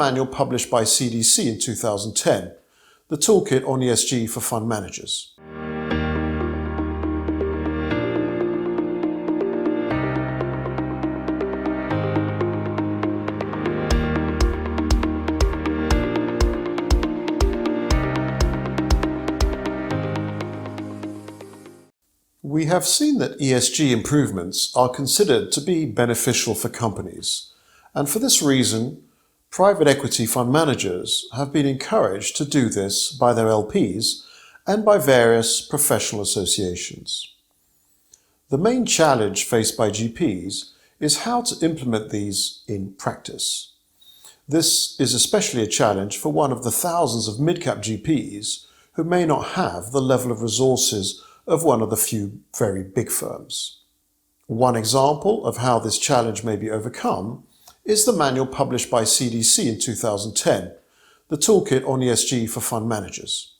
manual published by CDC in 2010, the Toolkit on ESG for Fund Managers. We have seen that ESG improvements are considered to be beneficial for companies, and for this reason, private equity fund managers have been encouraged to do this by their LPs and by various professional associations. The main challenge faced by GPs is how to implement these in practice. This is especially a challenge for one of the thousands of mid-cap GPs who may not have the level of resources of one of the few very big firms. One example of how this challenge may be overcome is the manual published by CDC in 2010, the Toolkit on ESG for Fund Managers.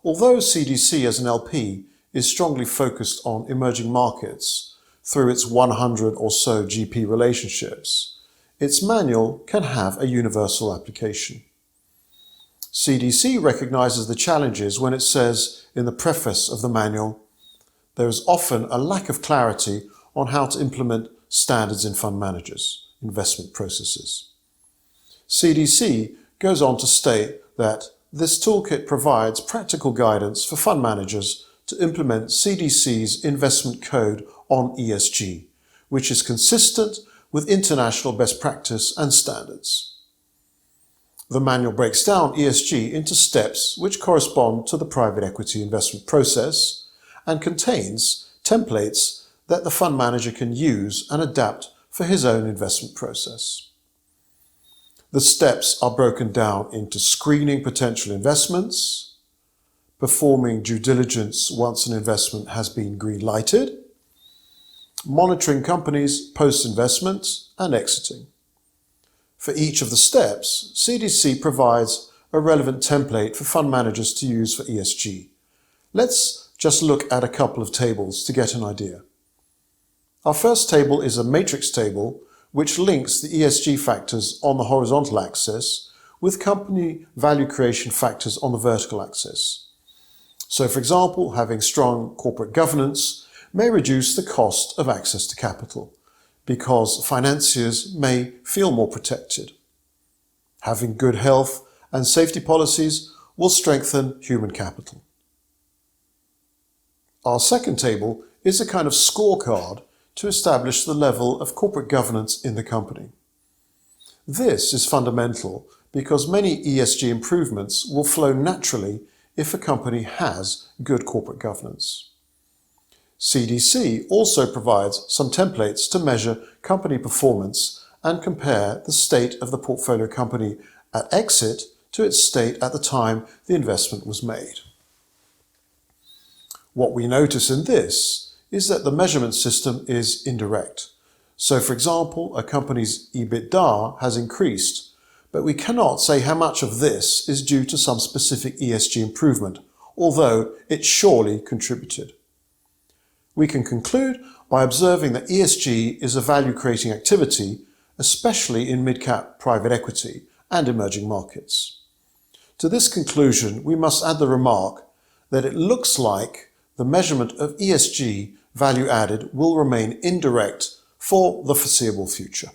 Although CDC as an LP is strongly focused on emerging markets through its 100 or so GP relationships, its manual can have a universal application. CDC recognizes the challenges when it says in the preface of the manual, there is often a lack of clarity on how to implement standards in fund managers' investment processes. CDC goes on to state that this toolkit provides practical guidance for fund managers to implement CDC's investment code on ESG, which is consistent with international best practice and standards. The manual breaks down ESG into steps which correspond to the private equity investment process and contains templates that the fund manager can use and adapt for his own investment process. The steps are broken down into screening potential investments, performing due diligence once an investment has been green-lighted, monitoring companies post-investment, and exiting. For each of the steps, CDC provides a relevant template for fund managers to use for ESG. Let's just look at a couple of tables to get an idea. Our first table is a matrix table which links the ESG factors on the horizontal axis with company value creation factors on the vertical axis. So, for example, having strong corporate governance may reduce the cost of access to capital because financiers may feel more protected. Having good health and safety policies will strengthen human capital. Our second table is a kind of scorecard to establish the level of corporate governance in the company. This is fundamental because many ESG improvements will flow naturally if a company has good corporate governance. CDC also provides some templates to measure company performance and compare the state of the portfolio company at exit to its state at the time the investment was made. What we notice in this is that the measurement system is indirect. So, for example, a company's EBITDA has increased, but we cannot say how much of this is due to some specific ESG improvement, although it surely contributed. We can conclude by observing that ESG is a value-creating activity, especially in mid-cap private equity and emerging markets. To this conclusion, we must add the remark that it looks like the measurement of ESG value added will remain indirect for the foreseeable future.